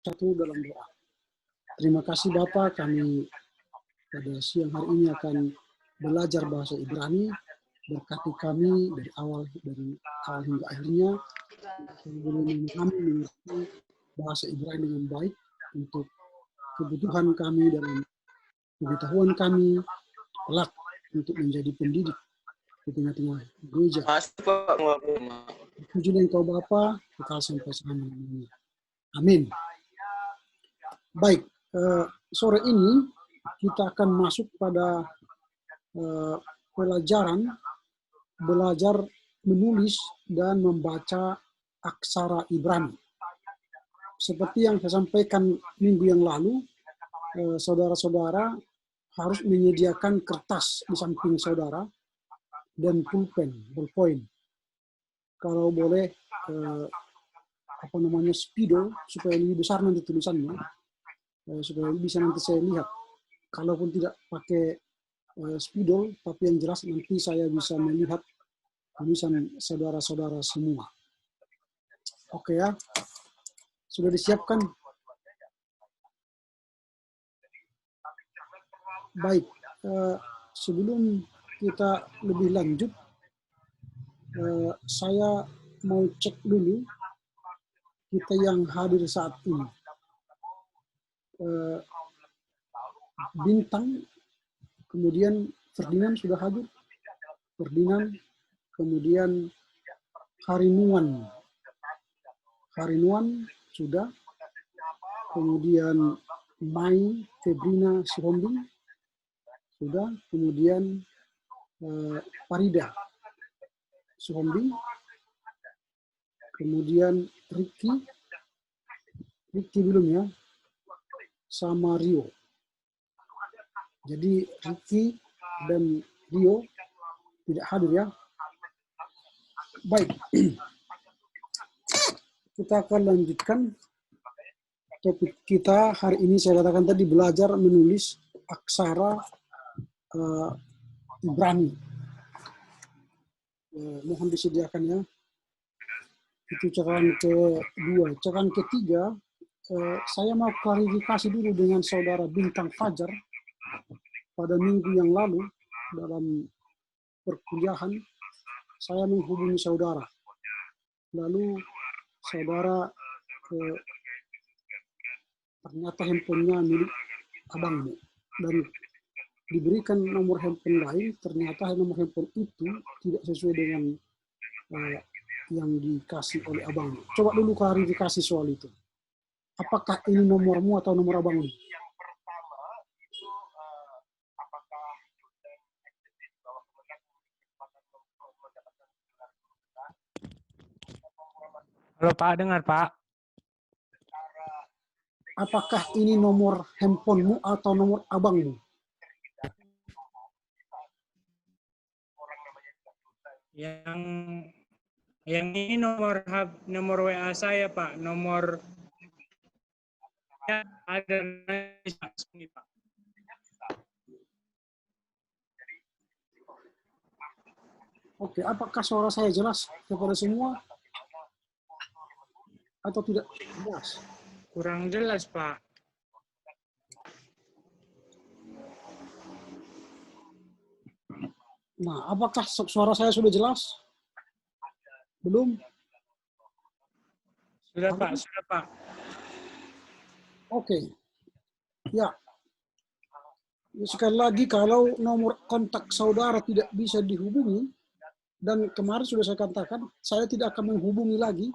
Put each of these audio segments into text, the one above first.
satu dalam doa. Terima kasih Bapak, kami pada siang hari ini akan belajar bahasa Ibrani. Berkati kami dari awal hingga akhirnya. Kami boleh memahami mengerti bahasa Ibrani dengan baik untuk kebutuhan kami dalam pengetahuan kami kelak untuk menjadi pendidik di tengah-tengah gereja. Puji Engkau Bapa, kekal sampai selama-lamanya. Amin. Baik, sore ini kita akan masuk pada pelajaran belajar menulis dan membaca aksara Ibrani. Seperti yang saya sampaikan minggu yang lalu, saudara-saudara harus menyediakan kertas di samping saudara dan pulpen, ballpoint. Kalau boleh, spidol supaya lebih besar nanti tulisannya, supaya bisa nanti saya lihat. Kalaupun tidak pakai spidol, tapi yang jelas nanti saya bisa melihat tulisan saudara-saudara semua. Oke ya, sudah disiapkan? Baik, sebelum kita lebih lanjut, saya mau cek dulu kita yang hadir saat ini. Bintang, kemudian Ferdinand sudah hadir. Ferdinand, kemudian Harinuan sudah. Kemudian Mai Febrina Sihombing sudah. Kemudian Farida Sihombing. Kemudian Ricky belum ya, sama Rio. Jadi Ricky dan Rio tidak hadir ya. Baik, kita akan lanjutkan topik kita hari ini. Saya katakan tadi belajar menulis aksara Ibrani. Mohon disediakan ya. Itu cakaran kedua. Cakaran ketiga, saya mau klarifikasi dulu dengan saudara Bintang Fajar. Pada minggu yang lalu dalam perkuliahan saya menghubungi saudara. Lalu saudara ternyata handphonenya milik abangmu dan diberikan nomor handphone lain. Ternyata nomor handphone itu tidak sesuai dengan yang dikasih oleh abangmu. Coba dulu klarifikasi soal itu. Apakah ini nomormu atau nomor abangmu? Halo Pak, dengar Pak. Apakah ini nomor handphonemu atau nomor abangmu? Yang ini nomor WA saya Pak. Nomor ada ini Pak. Oke, apakah suara saya jelas kepada semua? Atau tidak jelas? Kurang jelas, Pak. Nah, apakah suara saya sudah jelas? Belum? Sudah, Pak. Sudah, Pak. Oke. Ya. Sekali lagi, kalau nomor kontak saudara tidak bisa dihubungi, dan kemarin sudah saya katakan, saya tidak akan menghubungi lagi,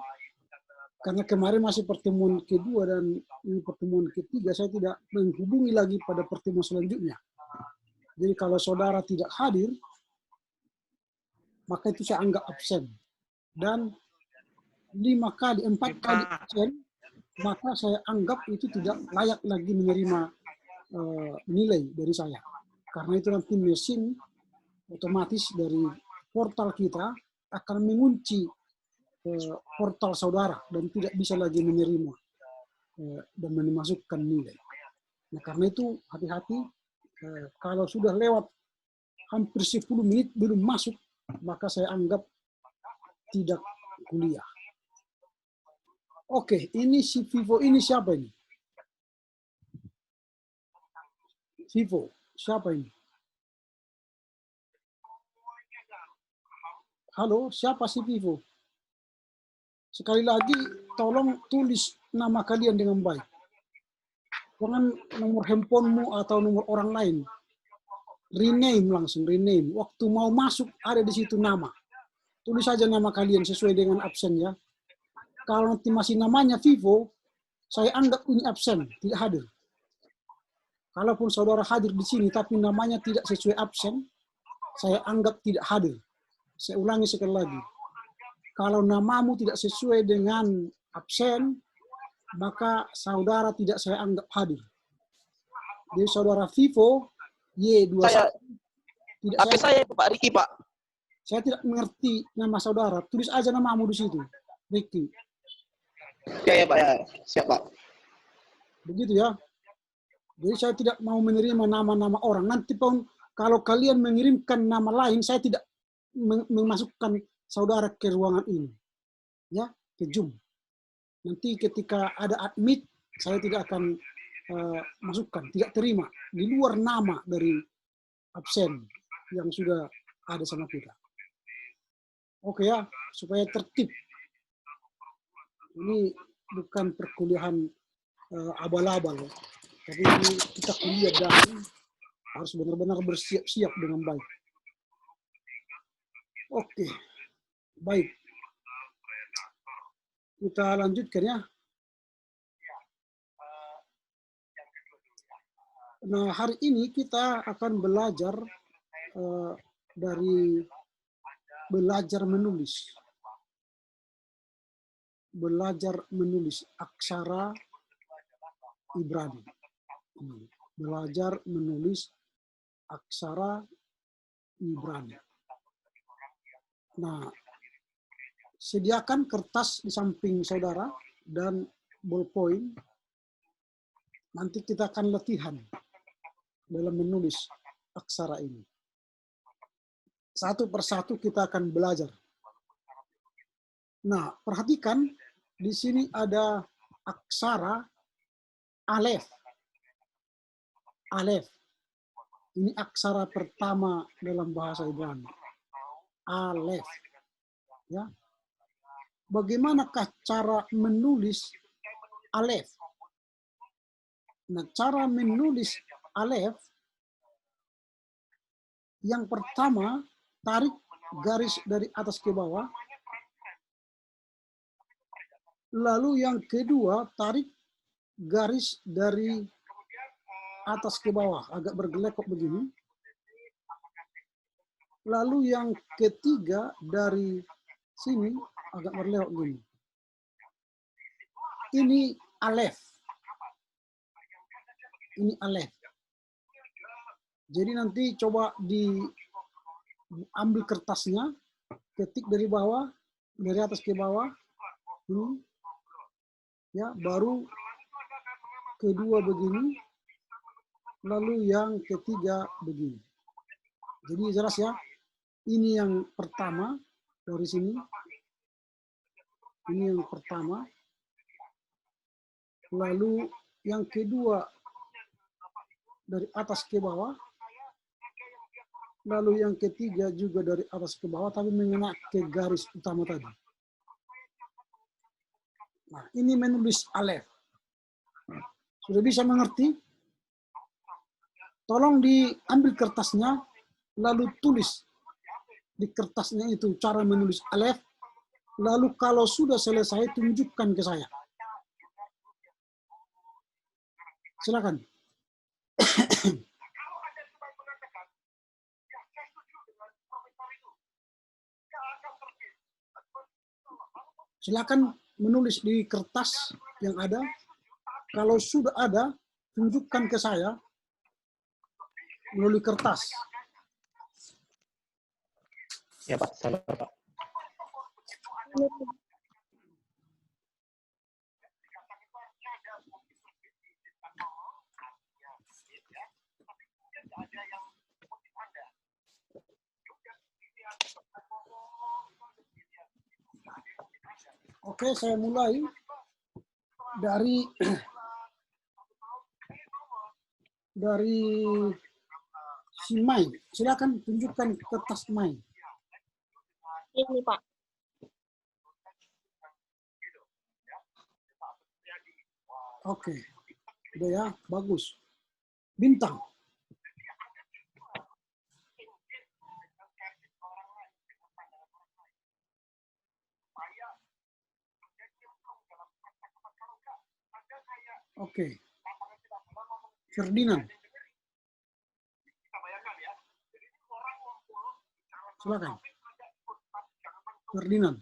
karena kemarin masih pertemuan kedua dan ini pertemuan ketiga, saya tidak menghubungi lagi pada pertemuan selanjutnya. Jadi kalau saudara tidak hadir, maka itu saya anggap absen. Dan 4 kali absen, maka saya anggap itu tidak layak lagi menerima nilai dari saya. Karena itu nanti mesin otomatis dari portal kita akan mengunci portal saudara dan tidak bisa lagi menerima dan memasukkan nilai. Nah, karena itu hati-hati, kalau sudah lewat hampir 10 menit belum masuk, maka saya anggap tidak kuliah. Oke, ini si Vivo ini siapa ini? Vivo. Siapa ini? Halo, siapa si Vivo? Sekali lagi, tolong tulis nama kalian dengan baik. Jangan nomor handphonemu atau nomor orang lain. Rename langsung, rename. Waktu mau masuk ada di situ nama. Tulis saja nama kalian sesuai dengan absen ya. Kalau nanti masih namanya Vivo, saya anggap ini absen, tidak hadir. Kalaupun saudara hadir di sini tapi namanya tidak sesuai absen, saya anggap tidak hadir. Saya ulangi sekali lagi. Kalau namamu tidak sesuai dengan absen, maka saudara tidak saya anggap hadir. Jadi saudara Vivo Y21 tidak saya Pak Riki, Pak. Saya tidak mengerti nama saudara. Tulis aja namamu di situ, Riki. Ya Pak ya. Siap Pak. Begitu ya. Jadi saya tidak mau menerima nama-nama orang. Nanti pun kalau kalian mengirimkan nama lain, saya tidak memasukkan saudara ke ruangan ini. Ya, ke Zoom. Nanti ketika ada admit, saya tidak akan masukkan, tidak terima. Di luar nama dari absen yang sudah ada sama kita. Oke ya, supaya tertib. Ini bukan perkuliahan abal-abal, tapi ini kita kuliah dan harus benar-benar bersiap-siap dengan baik. Oke, baik. Kita lanjutkan ya. Nah, hari ini kita akan belajar dari belajar menulis. Belajar menulis aksara Ibrani. Belajar menulis aksara Ibrani. Nah, sediakan kertas di samping saudara dan ballpoint. Nanti kita akan latihan dalam menulis aksara ini. Satu persatu kita akan belajar. Nah, perhatikan di sini ada aksara alef. Alef. Ini aksara pertama dalam bahasa Ibrani. Alef. Ya. Bagaimanakah cara menulis alef? Nah, cara menulis alef yang pertama, tarik garis dari atas ke bawah. Lalu yang kedua, tarik garis dari atas ke bawah, agak bergelekok begini. Lalu yang ketiga, dari sini, agak bergelekok begini. Ini alef. Ini alef. Jadi nanti coba diambil kertasnya, ketik dari bawah, dari atas ke bawah. Ini. Ya, baru kedua begini, lalu yang ketiga begini. Jadi jelas ya, ini yang pertama dari sini, ini yang pertama, lalu yang kedua dari atas ke bawah, lalu yang ketiga juga dari atas ke bawah, tapi mengenai ke garis utama tadi. Nah, ini menulis alef. Sudah bisa mengerti? Tolong diambil kertasnya, lalu tulis di kertasnya itu cara menulis alef. Lalu kalau sudah selesai, tunjukkan ke saya. Silakan. Silakan menulis di kertas yang ada. Kalau sudah ada, tunjukkan ke saya melalui kertas. Ya Pak, sabar Pak. Oke, saya mulai dari dari si Mai. Silakan tunjukkan kertas Mai. Ini Pak. Oke, udah ya, bagus. Bintang. Oke. Ferdinand. Silakan. Ferdinand.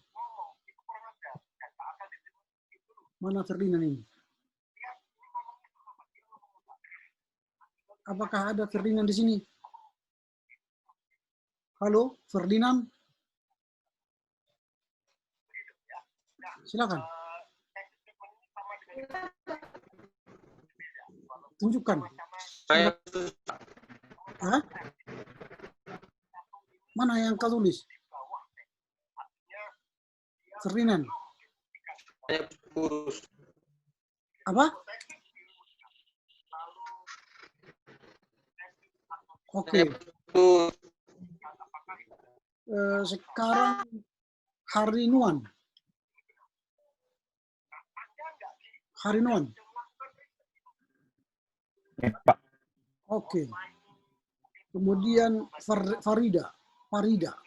Mana Ferdinand ini? Apakah ada Ferdinand di sini? Halo, Ferdinand? Silakan. Tunjukkan. Saya Hah? Mana yang kau tulis? Ferdinand. kurus. Apa? Oke. Kurus. Sekarang Harinuan. Harinuan. Ya, Pak. Oke. Kemudian Farida. Farida.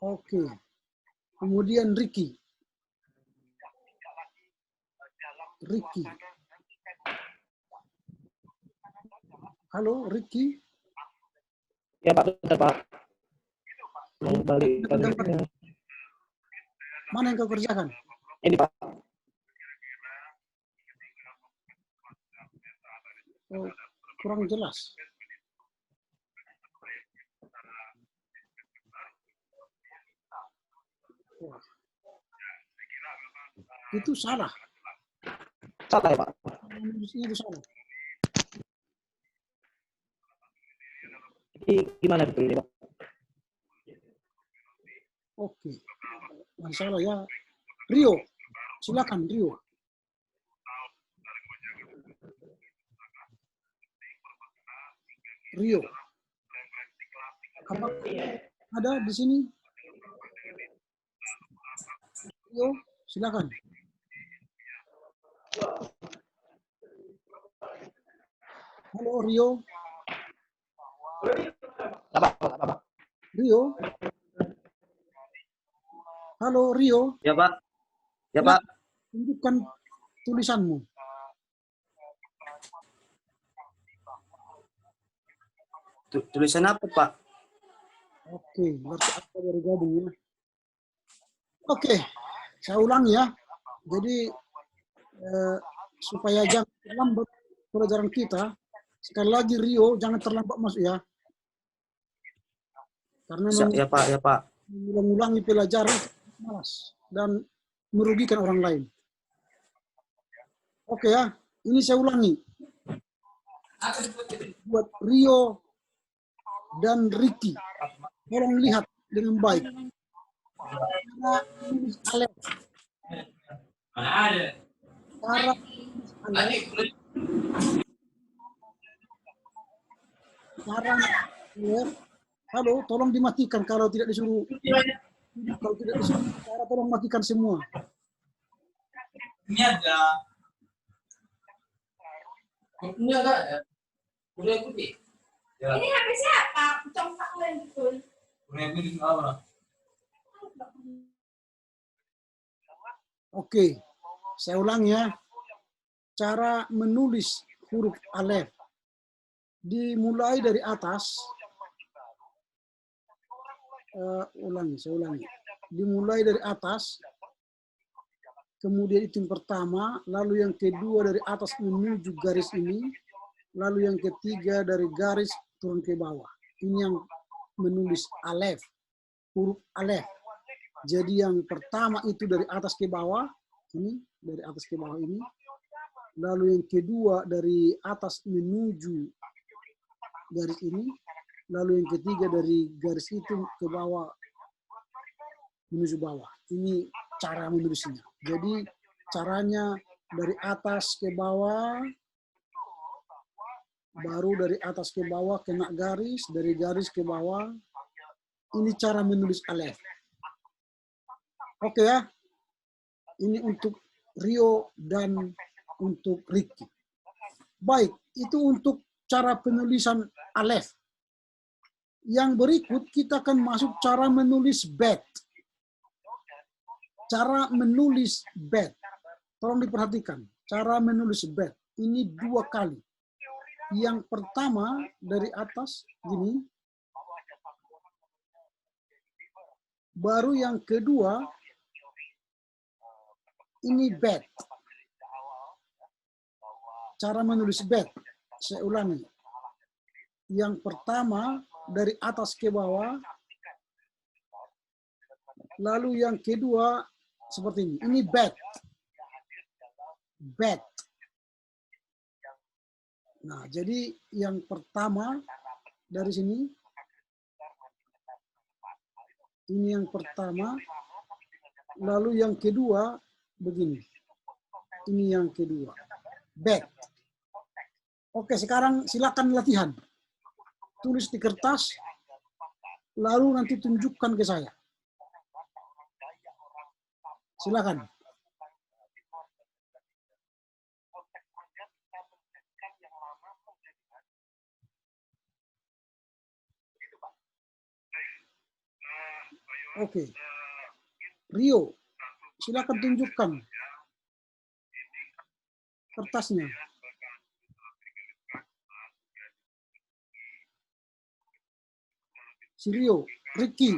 Oke. Kemudian Ricky. Halo, Ricky. Ya, Pak, bentar, Pak. Mau balik. Mana yang kau kerjakan? Ini, Pak. Oh, kurang jelas. Wah. Itu salah. Salah ya, Pak. Itu salah. Gimana betul ini, Pak? Oke. Masalah ya. Rio, silakan Rio. Rio. Apa ada di sini? Rio, silakan. Halo Rio. Apa? Rio. Halo Rio. Ya, Pak. Ya, Pak. Tunjukkan tulisanmu. Tulisan apa, Pak? Oke, berarti apa baru gabung ya. Oke, saya ulangi ya. Jadi supaya jangan terlambat pelajaran kita, sekali lagi Rio jangan terlambat masuk ya. Karena Ya, Pak. Ya, Pak. mengulangi pelajaran malas dan merugikan orang lain. Oke ya, ini saya ulangi. Buat Rio dan Ricky, tolong lihat dengan baik. Cara halo, tolong dimatikan kalau tidak disuruh. Kalau tidak disuruh, cara tolong matikan semua. Ini ada. Ini ada ya? Udah putih. Ya. Ini HP siapa? Congkak betul. Udah putih apa? Oke, saya ulang ya. Cara menulis huruf alef. Dimulai dari atas. Saya ulangi. Dimulai dari atas. Kemudian itu yang pertama, lalu yang kedua dari atas menuju garis ini, lalu yang ketiga dari garis turun ke bawah. Ini yang menulis alef, huruf alef. Jadi yang pertama itu dari atas ke bawah, ini dari atas ke bawah ini. Lalu yang kedua dari atas menuju garis ini, lalu yang ketiga dari garis itu ke bawah menuju bawah. Ini cara menulisnya. Jadi caranya dari atas ke bawah, baru dari atas ke bawah kena garis, dari garis ke bawah. Ini cara menulis alef. Oke ya, ini untuk Rio dan untuk Ricky. Baik, itu untuk cara penulisan alef. Yang berikut kita akan masuk cara menulis bet. Cara menulis bet. Tolong diperhatikan, cara menulis bet. Ini 2 kali. Yang pertama dari atas, gini. Baru yang kedua, ini bet. Cara menulis bet. Saya ulangi. Yang pertama, dari atas ke bawah. Lalu yang kedua, seperti ini. Ini bet. Bet. Nah, jadi yang pertama, dari sini. Ini yang pertama. Lalu yang kedua, begini. Ini yang kedua. Bet. Oke, sekarang silakan latihan. Tulis di kertas, lalu nanti tunjukkan ke saya. Silakan. Oke. Rio, silakan tunjukkan kertasnya. Si Rio, Ricky,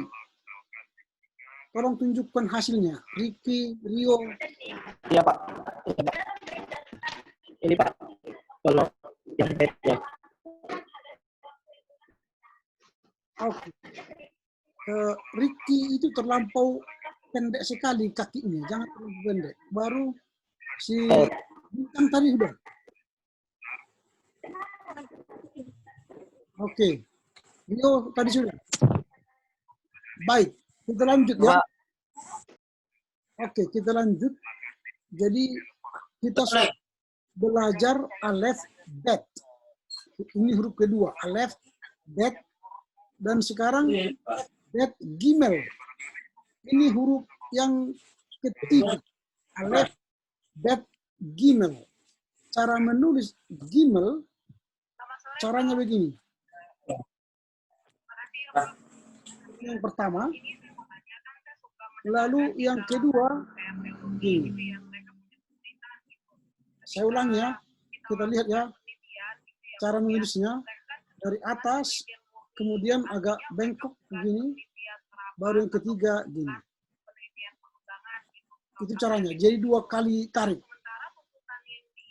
tolong tunjukkan hasilnya. Ricky, Rio. Iya, Pak. Ini, Pak. Kalau yang bednya. Oke. Ricky itu terlampau pendek sekali kakinya. Jangan terlalu pendek. Baru si Bintang tadi sudah. Oke. Rio tadi sudah. Baik, kita lanjut ya. Oke, kita lanjut. Jadi kita belajar alef, bet. Ini huruf kedua, alef, bet. Dan sekarang bet, gimel. Ini huruf yang ketiga, alef, bet, gimel. Cara menulis gimel, caranya begini. Yang pertama, lalu yang kedua, gini. Saya ulang ya, kita lihat ya, cara menulisnya dari atas, kemudian agak bengkok begini, baru yang ketiga gini. Itu caranya, jadi 2 kali tarik.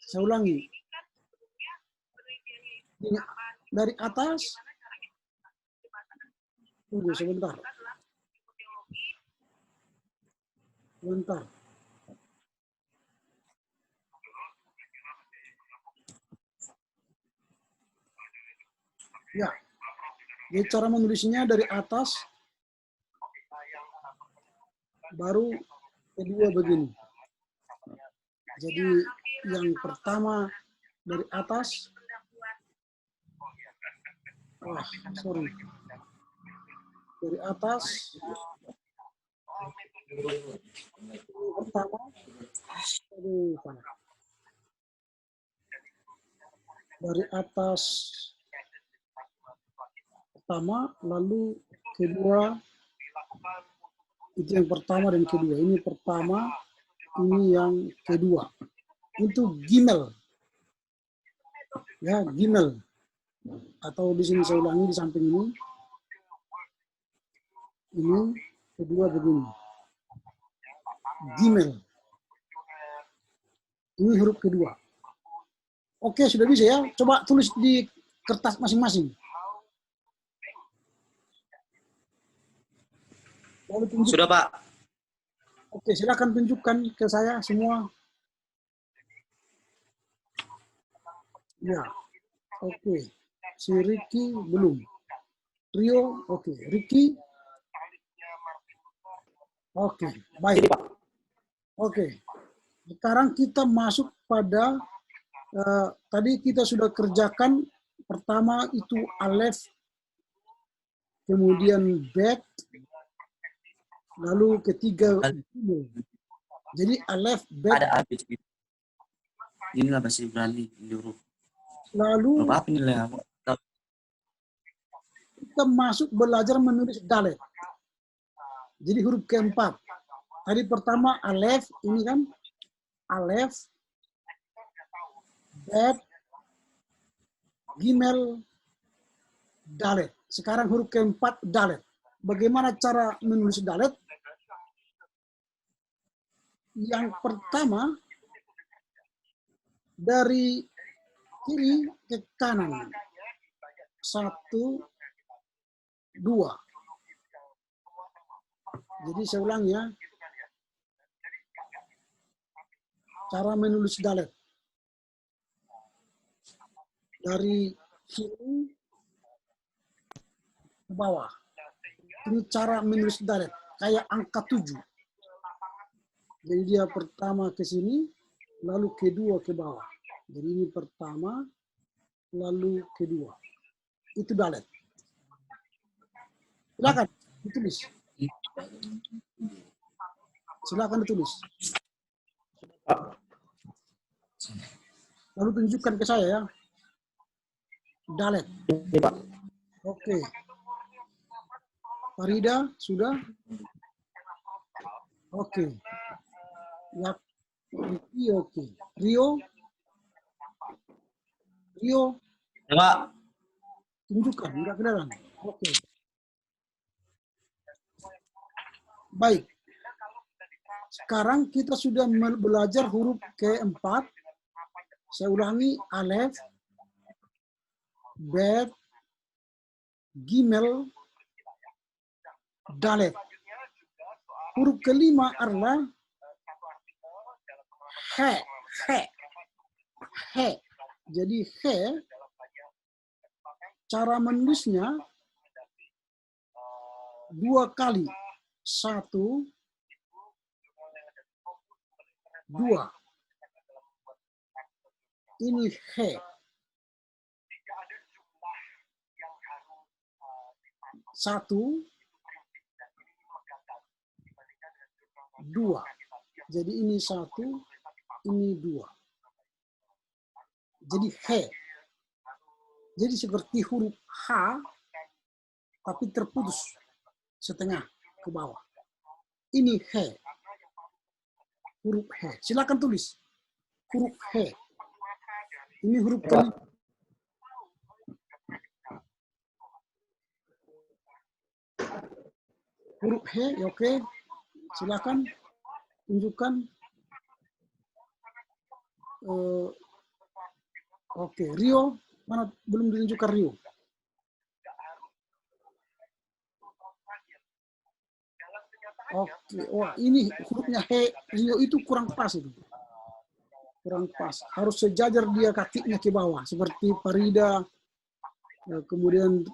Saya ulangi. Ini dari atas, tunggu sebentar. Sebentar. Ya. Jadi cara menulisnya dari atas, baru kedua begini. Jadi yang pertama dari atas, sorry. Dari atas, pertama, dari atas pertama, lalu kedua, itu yang pertama dan kedua. Ini pertama, ini yang kedua. Itu gimel. Ya, gimel. Atau di sini saya ulangi di samping ini. Ini kedua begini. Gimel. Ini huruf kedua. Oke, sudah bisa ya. Coba tulis di kertas masing-masing. Sudah, Pak. Oke, silakan tunjukkan ke saya semua. Ya, oke. Si Ricky belum. Rio, oke. Ricky. Oke, baik. Oke. Sekarang kita masuk pada tadi kita sudah kerjakan pertama itu alef, kemudian bet, lalu ketiga gimel. Jadi alef, bet, Ada habis. Inilah bahasa Ibrani di huruf. lalu Apa nilai aku? kita masuk belajar menulis dalet. Jadi huruf keempat. Tadi pertama alef, ini kan alef, bet, gimel, dalet. Sekarang huruf keempat dalet. Bagaimana cara menulis dalet? Yang pertama dari kiri ke kanan. 1, 2. Jadi saya ulang ya. Cara menulis dalet. Dari kiri ke bawah. Ini cara menulis dalet. Kayak angka 7. Jadi dia pertama ke sini, lalu kedua ke bawah. Jadi ini pertama, lalu kedua. Itu dalet. Silakan ditulis. Silakan ditulis. Lalu tunjukkan ke saya ya. Dalet. Oke. Farida, sudah? Oke. Ya, oke. Rio? Rio? Ya, Pak. Tunjukkan, enggak kelihatan. Oke. Baik. Sekarang kita sudah belajar huruf keempat. Saya ulangi, alef, bet, gimel, dalet. Huruf kelima adalah he, he, he. Jadi he, cara menulisnya 2 kali. 1, 2. Ini he. 1, 2. Jadi ini 1, ini 2. Jadi he. Jadi seperti huruf H, tapi terputus setengah ke bawah. Ini he. Huruf he. Silakan tulis. Huruf he. Ini huruf kelima. Huruf he, oke. Silakan tunjukkan. Oke, Rio, mana belum ditunjukkan Rio? Oke, wah ini hurufnya he, Rio itu kurang pas itu. Kurang pas. Harus sejajar dia kakinya ke bawah, seperti Farida, kemudian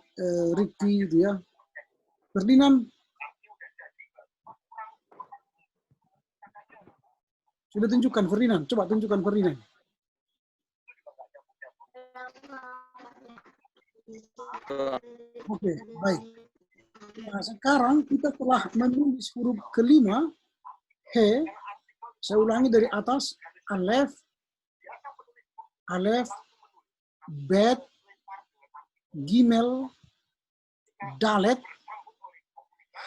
Ricky itu ya. Ferdinand. Sudah tunjukkan Ferdinand, coba tunjukkan Ferdinand. Oke, baik. Nah, sekarang kita telah menulis huruf kelima, he. Saya ulangi dari atas, alef, alef, bet, gimel, dalet,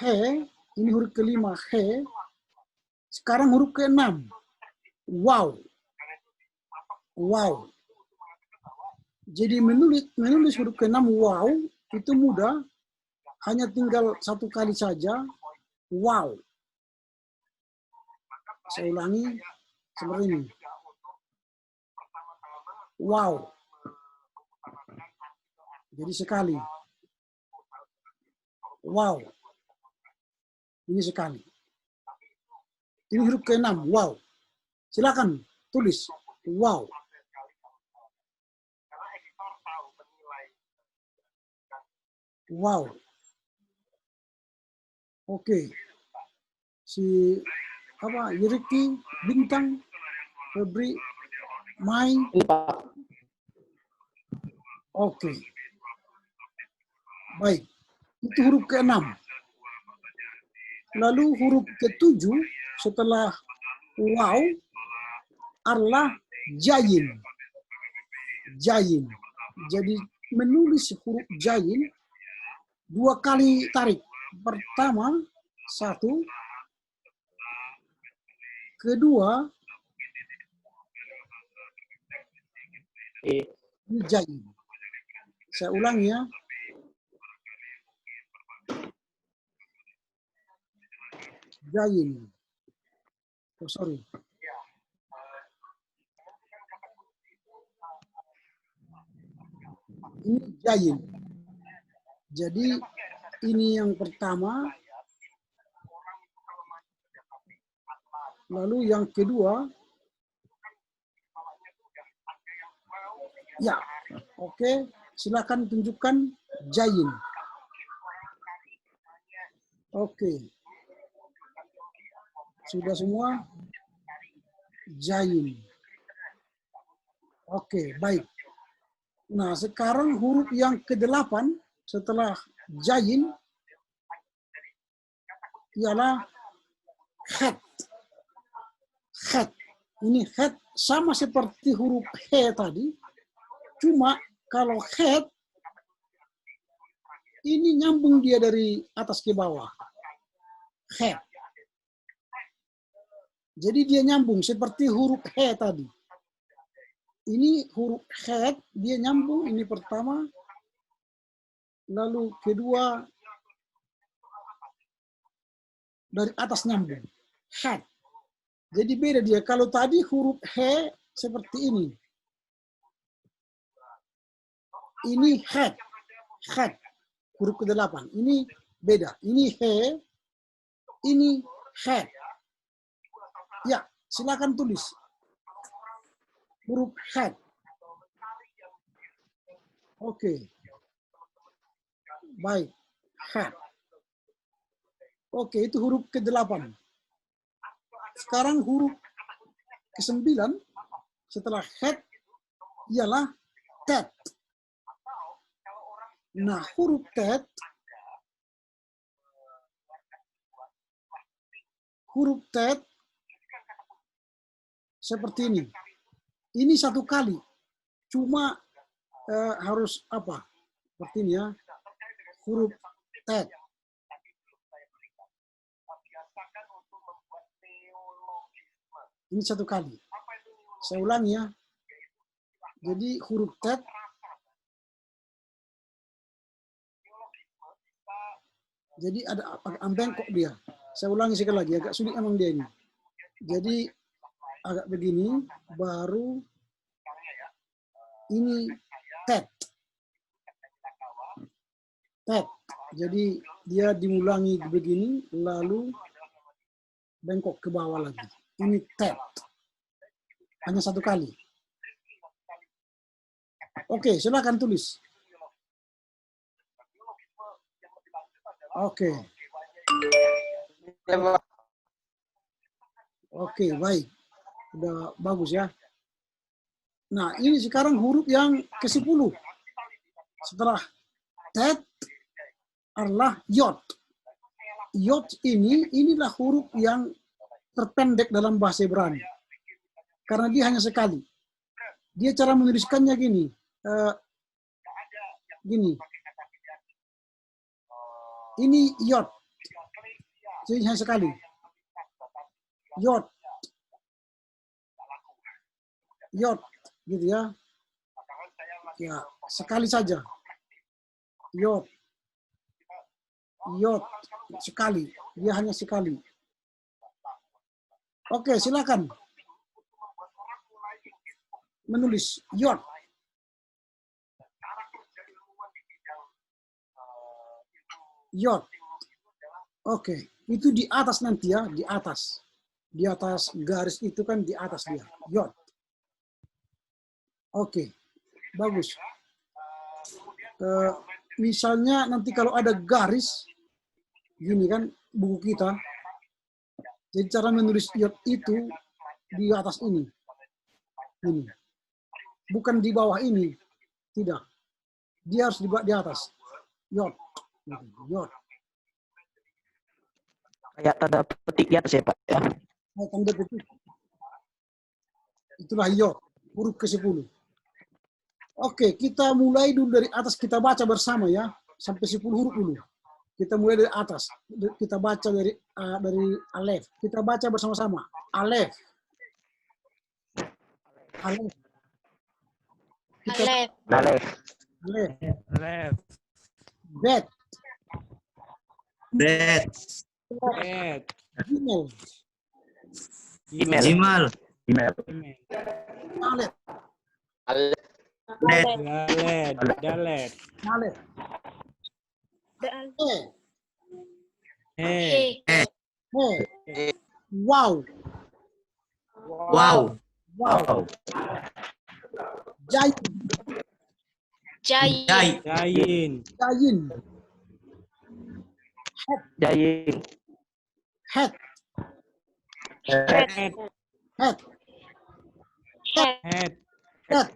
he. Ini huruf kelima, he. Sekarang huruf keenam, wow. Wow. Jadi menulis huruf keenam, wow, itu mudah. Hanya tinggal 1 kali saja, wow. Saya ulangi seperti ini. Wow. Jadi sekali. Wow. Ini sekali. Ini huruf ke-6, wow. Silakan tulis, wow. Wow. Oke. Si Ricky bintang Febri, Mai. Oke. Baik. Itu huruf ke-6. Lalu huruf ke-7 setelah waw adalah jayin. Jayin. Jadi menulis huruf jayin 2 kali tarik. Pertama, 1. Kedua, ini jayin. Saya ulangi ya. Jayin. Oh, sorry. Ini jayin. Jadi ini yang pertama. Lalu yang kedua. Ya, oke. Silakan tunjukkan jayin. Oke. Sudah semua? Jayin. Oke, baik. Nah, sekarang huruf yang ke-8 setelah jayin ialah khat. Khat. Ini khat sama seperti huruf he tadi. Cuma kalau khat ini nyambung dia dari atas ke bawah. Khat. Jadi dia nyambung seperti huruf he tadi. Ini huruf khat, dia nyambung, ini pertama. Lalu kedua, dari atas nyambung. Khat. Jadi beda dia. Kalau tadi huruf he seperti ini. Ini khat. Khat. Huruf ke-8. Ini beda. Ini he, ini khat. Ya, silakan tulis. Huruf khat. Oke. Baik. Khat. Oke, itu huruf ke-8. Sekarang huruf ke-9 setelah khat ialah tet. Nah, huruf tet, seperti ini. Ini 1 kali. Cuma harus apa? Seperti ini ya. Huruf tet. Ini 1 kali. Saya ulangi ya. Jadi huruf tet. Jadi ada bengkok dia. Saya ulangi sekali lagi. Agak sulit emang dia ini. Jadi agak begini. Baru ini tet. Tet. Jadi dia diulangi begini. Lalu bengkok ke bawah lagi. Ini tet. Hanya 1 kali. Oke, silakan tulis. Oke. Oke, baik. Udah bagus ya. Nah, ini sekarang huruf yang ke-10. Setelah tet adalah yod. Yod inilah huruf yang terpendek dalam bahasa Ibrani. Karena dia hanya sekali. Dia cara menuliskannya gini. Gini. Ini yod. Jadi hanya sekali. Yod. Yod. Gitu ya. Ya, sekali saja. Yod. Yod. Sekali. Dia hanya sekali. Oke, silakan. Menulis yod. Yod. Oke, itu di atas nanti ya, di atas. Di atas garis itu kan di atas dia. Yod. Oke, bagus. Misalnya nanti kalau ada garis, gini kan buku kita. Jadi cara menulis yod itu di atas ini. Ini. Bukan di bawah ini. Tidak. Dia harus di atas. Yod. Yod. Kayak tanda petik di atas ya Pak ya. Tanda petik. Itulah yod. Huruf ke-10. Oke, kita mulai dulu dari atas. Kita baca bersama ya. Sampai 10 huruf dulu. Kita mulai dari atas. Kita baca dari alef. Kita baca bersama-sama. Alef. Alef. Alef. Alef. Alef. Left. Bet. Bet. Bet. Gimel. Email. Jimal. Email. Alef. Bet. Dalet. Dalet. Alef. E. He. E. Wow. Wow. Wow. Jayin. Jai. Jai. Jayin. Jayin. Jaying. Het. Het. Het. Het. Het.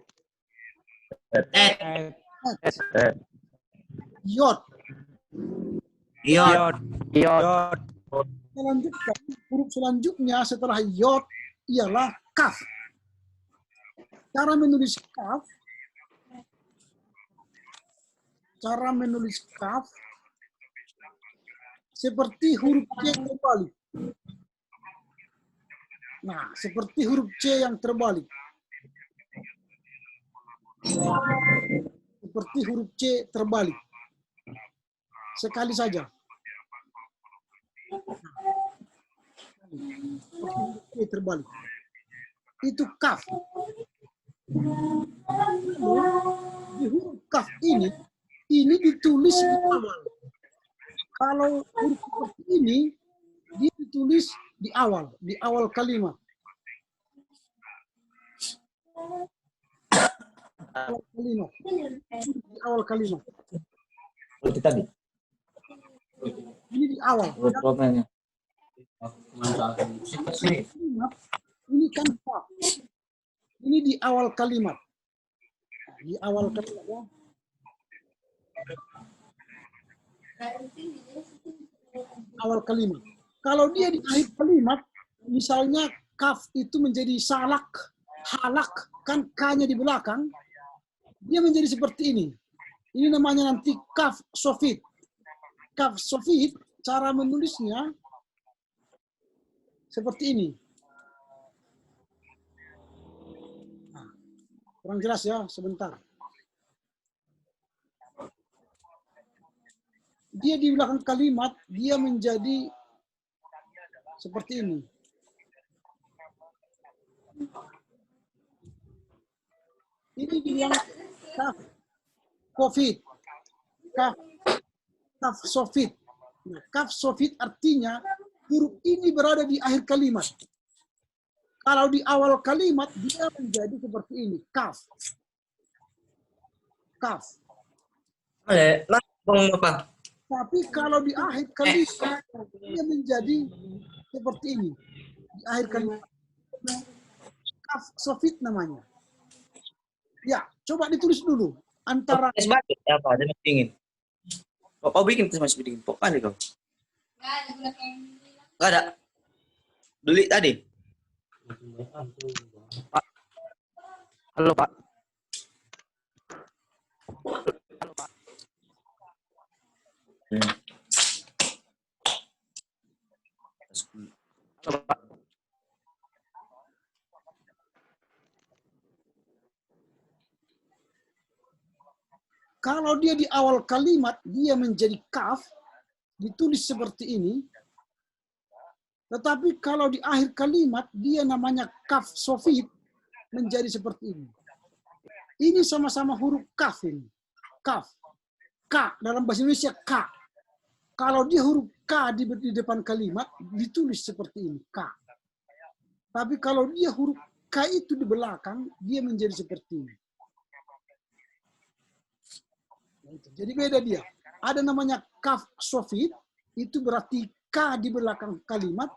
Het. Het. Yod. Yod. Yod. Yod. Selanjutnya, huruf selanjutnya setelah yod ialah kaf. Cara menulis kaf seperti huruf C terbalik. Nah, seperti huruf C yang terbalik. Seperti huruf C terbalik. Sekali saja. Huruf C terbalik. Itu kaf. Di huruf kaf ini ditulis di awal. Kalau huruf seperti ini, dia ditulis di awal kalimat. Di awal kalimat. Tadi. Ini di awal. Problemnya. Ini kan kaf. Ini di awal kalimat. Di awal kalimat ya. Awal kalimat. Kalau dia di akhir kalimat, misalnya kaf itu menjadi salak, halak, kan K-nya di belakang, dia menjadi seperti ini. Ini namanya nanti kaf sofit. Kaf sofit, cara menulisnya seperti ini. Nah, kurang jelas ya, sebentar. Dia di belakang kalimat, dia menjadi seperti ini. Ini dibilang kaf sofit. Kaf sofit. Nah, kaf sofit artinya huruf ini berada di akhir kalimat. Kalau di awal kalimat, dia menjadi seperti ini. Kaf. Kaf. Apa? Tapi kalau di akhir kalimat, dia menjadi seperti ini. Di akhir kalimat. Kaf sofit namanya. Ya, coba ditulis dulu. Antara Es batu apa? Ada masih dingin. Kau bikin tes masih dingin. Kok kali kau? Gak ada. Beli tadi. Halo Pak. Halo Pak. kalau dia di awal kalimat, dia menjadi kaf, ditulis seperti ini. Tetapi kalau di akhir kalimat, dia namanya kaf sofit, menjadi seperti ini. Ini sama-sama huruf kaf ini. Kaf. K, dalam bahasa Indonesia K. Kalau dia huruf K di depan kalimat, ditulis seperti ini, K. Tapi kalau dia huruf K itu di belakang, dia menjadi seperti ini. Jadi beda dia. Ada namanya kaf sofit, itu berarti K di belakang kalimat,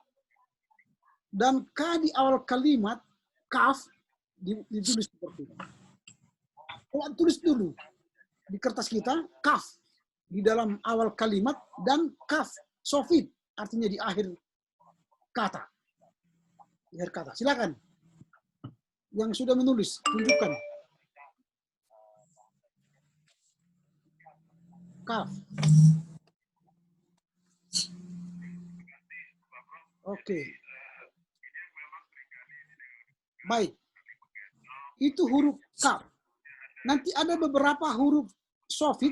dan K di awal kalimat, kaf, ditulis seperti itu. Tulis dulu di kertas kita kaf di dalam awal kalimat dan kaf sofit artinya di akhir kata. Di akhir kata. Silakan. Yang sudah menulis tunjukkan. Kaf. Oke. Baik. Itu huruf kaf. Nanti ada beberapa huruf sofit,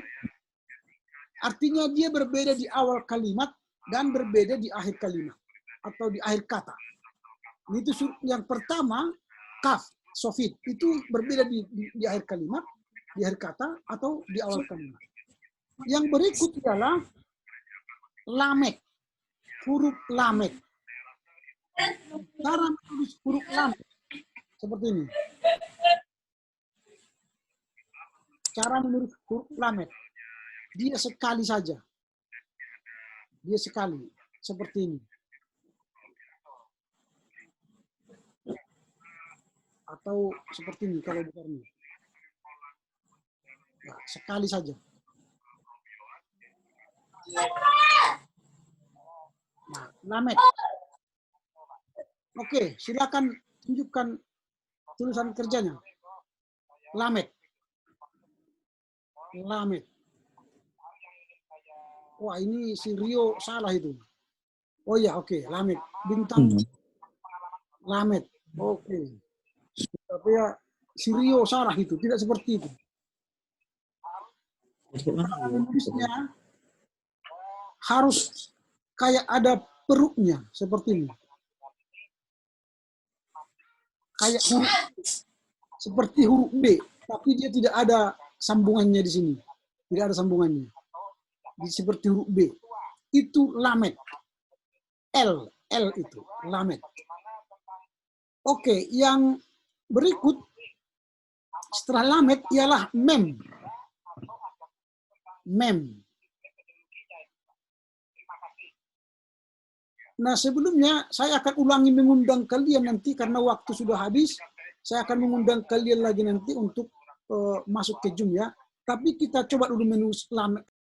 artinya dia berbeda di awal kalimat dan berbeda di akhir kalimat atau di akhir kata. Itu yang pertama, kaf, sofit, itu berbeda di akhir kalimat, di akhir kata atau di awal kalimat. Yang berikut adalah lamek, huruf lamek. Cara menulis huruf lamek seperti ini. Cara menulis huruf lamet. Dia sekali saja. Dia sekali. Seperti ini. Atau seperti ini kalau bukan ini. Nah, sekali saja. Nah, lamet. Oke, silakan tunjukkan tulisan kerjanya. Lamet. Lamet. Wah, ini si Rio salah itu. Oh ya, oke. Lamet. Bintang. Lamet. Oke. Tapi ya, si Rio salah itu. Tidak seperti itu. Menulisnya harus kayak ada perutnya. Seperti ini. Kayak huruf. Seperti huruf B. Tapi dia tidak ada sambungannya di sini. Tidak ada sambungannya. Seperti huruf B. Itu lamet. L itu. Lamet. Oke, yang berikut setelah lamet ialah mem. Mem. Nah, sebelumnya saya akan ulangi mengundang kalian nanti karena waktu sudah habis. Saya akan mengundang kalian lagi nanti untuk masuk ke Zoom ya. Tapi kita coba dulu menulis lamet.